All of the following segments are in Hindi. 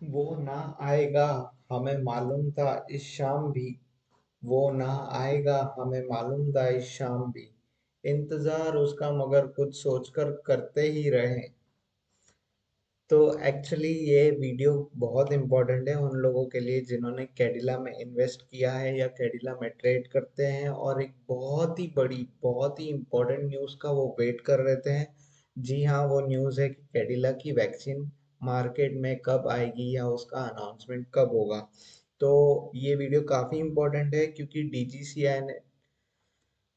वो ना आएगा, हमें मालूम था इस शाम भी। वो ना आएगा, हमें मालूम था इस शाम भी। इंतजार उसका मगर कुछ सोचकर करते ही रहे। तो एक्चुअली ये वीडियो बहुत इम्पोर्टेंट है उन लोगों के लिए जिन्होंने कैडिला में इन्वेस्ट किया है या कैडिला में ट्रेड करते हैं और एक बहुत ही बड़ी बहुत ही इम्पोर्टेंट न्यूज़ का वो वेट कर रहे हैं। जी हाँ, वो न्यूज़ है कि कैडिला की वैक्सीन मार्केट में कब आएगी या उसका अनाउंसमेंट कब होगा। तो ये वीडियो काफ़ी इम्पोर्टेंट है क्योंकि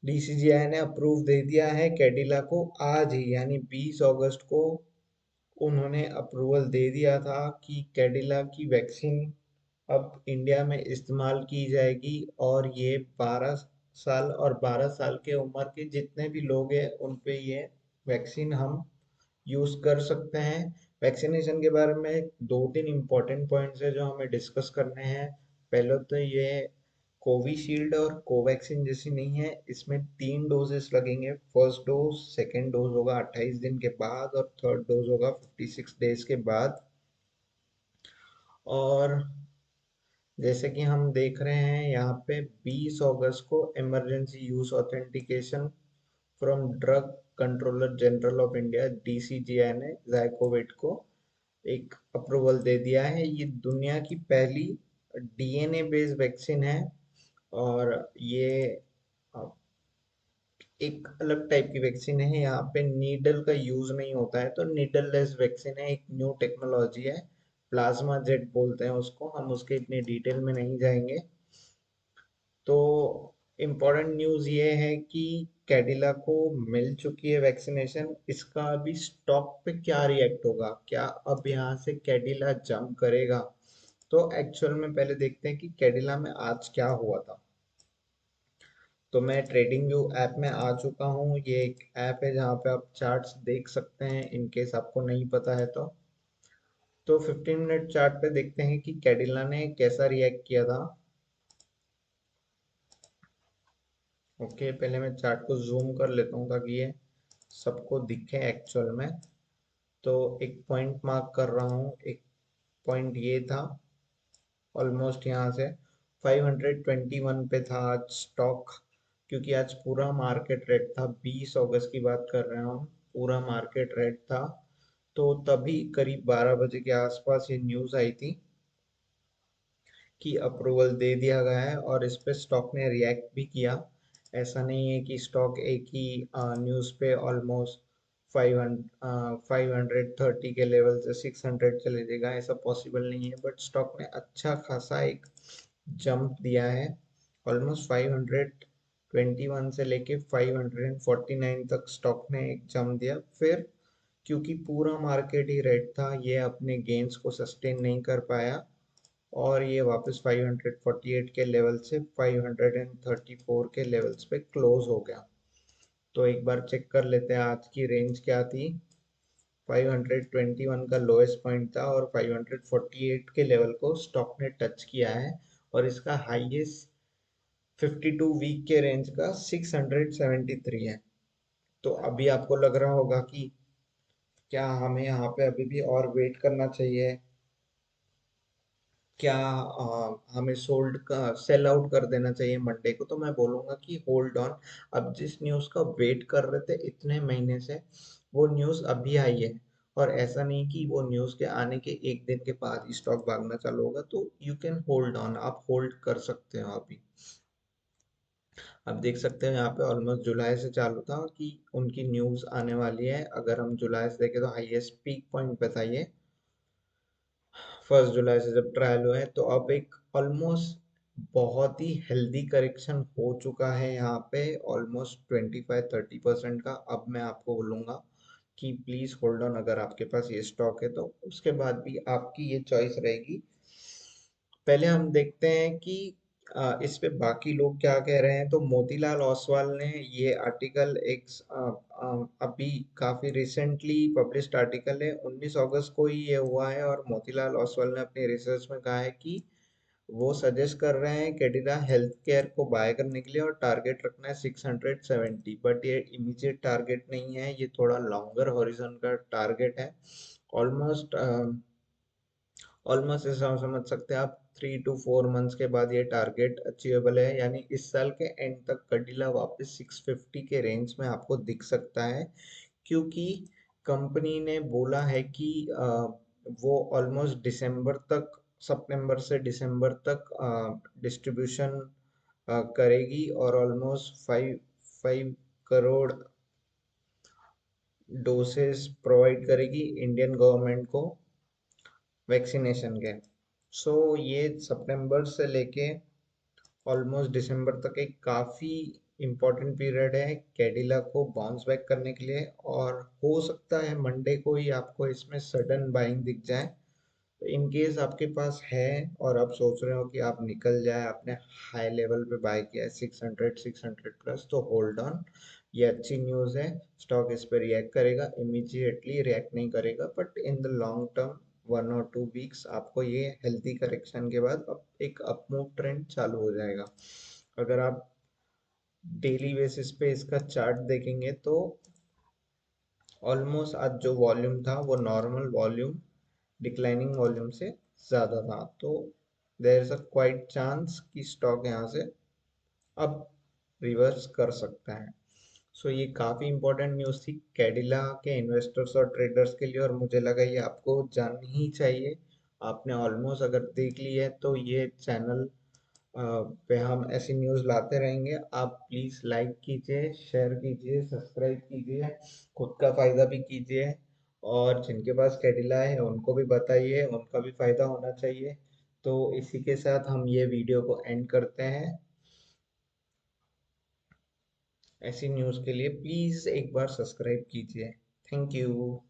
डीसीजीआई ने अप्रूव दे दिया है कैडिला को आज ही, यानी 20 अगस्त को उन्होंने अप्रूवल दे दिया था कि कैडिला की वैक्सीन अब इंडिया में इस्तेमाल की जाएगी। और ये 12 साल और 12 साल के उम्र के जितने भी लोग हैं उन पे ये वैक्सीन हम यूज़ कर सकते हैं। वैक्सीनेशन के बारे में दो तीन इम्पोर्टेंट पॉइंट्स है जो हमें डिस्कस करने हैं। पहले तो ये कोविशील्ड और कोवैक्सीन जैसी नहीं है, इसमें 3 डोजेस लगेंगे। फर्स्ट डोज, सेकेंड डोज होगा 28 दिन के बाद और थर्ड डोज होगा 56 डेज के बाद। और जैसे कि हम देख रहे हैं यहाँ पे 20 अगस्त को emergency use authentication from drug controller general of India DCGI ने जाइकोवेट को एक अप्रूवल दे दिया है। ये दुनिया की पहली डीएनए बेस्ड वैक्सीन है। और ये अ, एक अलग टाइप की वैक्सीन है, यहाँ पे नीडल का यूज नहीं होता है, तो नीडल लेस वैक्सीन है, एक न्यू टेक्नोलॉजी है। प्लाज्मा जेट बोलते हैं उसको, हम उसके इतने डिटेल में नहीं जाएंगे। तो इम्पोर्टेंट न्यूज़ ये है कि कैडिला को मिल चुकी है वैक्सीनेशन। इसका अभी स्टॉक पे क्या रिएक्ट होगा, क्या अब यहाँ से कैडिला जंप करेगा? तो एक्चुअल में पहले देखते हैं कि कैडिला में आज क्या हुआ था। तो मैं ट्रेडिंग व्यू ऐप में आ चुका हूँ। ये एक ऐप है जहाँ पे आप चार्ट्स देख सकते हैं इन केस आपको नहीं पता है तो 15 मिनट चार्ट पे देखते हैं कि कैडिला ने कैसा रिएक्ट किया था। ओके, पहले मैं चार्ट को जूम कर लेता हूँ ताकि ये सबको दिखे एक्चुअल में। तो एक पॉइंट मार्क कर रहा हूँ। एक पॉइंट ये था ऑलमोस्ट यहाँ से 521 पे था आज स्टॉक, क्योंकि आज पूरा मार्केट रेट था। 20 अगस्त की बात कर रहे हैं हम, पूरा मार्केट रेट था। तो तभी करीब 12 बजे के आसपास ये न्यूज़ आई थी कि अप्रूवल दे दिया गया है और इस पे स्टॉक ने रिएक्ट भी किया। ऐसा नहीं है कि स्टॉक एक ही न्यूज़ पे ऑलमोस्ट 530 के लेवल से 600 चले जाएगा, ऐसा पॉसिबल नहीं है। बट स्टॉक ने अच्छा खासा एक जंप दिया है। ऑलमोस्ट 521 से लेके 549 तक स्टॉक ने एक जंप दिया। फिर क्योंकि पूरा मार्केट ही रेड था, ये अपने गेन्स को सस्टेन नहीं कर पाया और ये वापस 548 के लेवल से 534 के लेवल्स पे क्लोज हो गया। तो एक बार चेक कर लेते हैं आज की रेंज क्या थी। 521 का लोएस्ट पॉइंट था और 548 के लेवल को स्टॉक ने टच किया है। और इसका हाईएस्ट 52 वीक के रेंज का 673 है। तो अभी आपको लग रहा होगा कि क्या हमें यहाँ पे अभी भी और वेट करना चाहिए, क्या हमें सोल्ड का सेल आउट कर देना चाहिए मंडे को? तो मैं बोलूंगा कि होल्ड ऑन। अब जिस न्यूज़ का वेट कर रहे थे इतने महीने से, वो न्यूज़ अभी आई है। और ऐसा नहीं कि वो न्यूज़ के आने के एक दिन के बाद ही स्टॉक भागना चालू होगा। तो यू कैन होल्ड ऑन, आप होल्ड कर सकते हो अभी। अब देख सकते हो यहाँ पे ऑलमोस्ट जुलाई से चालू था कि उनकी न्यूज़ आने वाली है। अगर हम जुलाई से देखें तो हाईएस्ट पीक पॉइंट पे था ये 1 जुलाई से जब ट्रायल हुए हैं। तो अब एक ऑलमोस्ट बहुत ही हेल्दी करेक्शन हो चुका है यहाँ पे, ऑलमोस्ट 25-30% का। अब मैं आपको बोलूँगा कि प्लीज़ होल्ड ऑन अगर आपके पास ये स्टॉक है तो। उसके बाद भी आपकी ये चॉइस रहेगी। पहले हम देखते हैं कि इस पे बाकी लोग क्या कह रहे हैं। तो मोतीलाल ओसवाल ने ये आर्टिकल अभी काफी रिसेंटली पब्लिश्ड आर्टिकल है, 19 अगस्त को ही ये हुआ है। और मोतीलाल ओसवाल ने अपनी रिसर्च में कहा है कि वो सजेस्ट कर रहे हैं कैडिला हेल्थ केयर को बाय करने के लिए और टारगेट रखना है 670। बट ये इमीडिएट टारगेट नहीं है, ये थोड़ा लॉन्गर हॉरिजन का टारगेट है। ऑलमोस्ट ऑलमोस्ट ऐसा समझ सकते हैं आप 3 to 4 मंथ्स के बाद ये टारगेट अचीवेबल है, यानी इस साल के एंड तक कडिला वापस 650 के रेंज में आपको दिख सकता है, क्योंकि कंपनी ने बोला है कि वो ऑलमोस्ट दिसंबर तक, सितंबर से दिसंबर तक डिस्ट्रीब्यूशन करेगी और ऑलमोस्ट 5 करोड़ डोसेस प्रोवाइड करेगी इंडियन गवर्नमेंट को वैक्सीनेशन के। सो ये सितंबर से लेके ऑलमोस्ट दिसंबर तक एक काफ़ी इम्पोर्टेंट पीरियड है कैडिला को बाउंस बैक करने के लिए, और हो सकता है मंडे को ही आपको इसमें सडन बाइंग दिख जाए। तो इन केस आपके पास है और आप सोच रहे हो कि आप निकल जाए, आपने हाई लेवल पे बाय किया है 600 प्लस, तो होल्ड ऑन। ये अच्छी न्यूज़ है। स्टॉक इस पर रिएक्ट करेगा, इमीडिएटली रिएक्ट नहीं करेगा, but in the long term 1 or 2 weeks आपको ये हेल्थी करेक्शन के बाद अब एक अपमूव ट्रेंड चालू हो जाएगा। अगर आप डेली बेसिस पे इसका चार्ट देखेंगे तो ऑलमोस्ट आज जो वॉल्यूम था वो नॉर्मल वॉल्यूम डिक्लाइनिंग वॉल्यूम से ज़्यादा था, तो there is a quite chance कि स्टॉक यहाँ से अब रिवर्स कर सकता है। सो ये काफ़ी इंपॉर्टेंट न्यूज़ थी कैडिला के इन्वेस्टर्स और ट्रेडर्स के लिए, और मुझे लगा ये आपको जाननी ही चाहिए। आपने ऑलमोस्ट अगर देख ली है तो ये चैनल पे हम ऐसी न्यूज़ लाते रहेंगे। आप प्लीज़ लाइक कीजिए, शेयर कीजिए, सब्सक्राइब कीजिए, खुद का फ़ायदा भी कीजिए, और जिनके पास कैडिला है उनको भी बताइए, उनका भी फ़ायदा होना चाहिए। तो इसी के साथ हम ये वीडियो को एंड करते हैं। ऐसी न्यूज़ के लिए प्लीज़ एक बार सब्सक्राइब कीजिए। Thank you.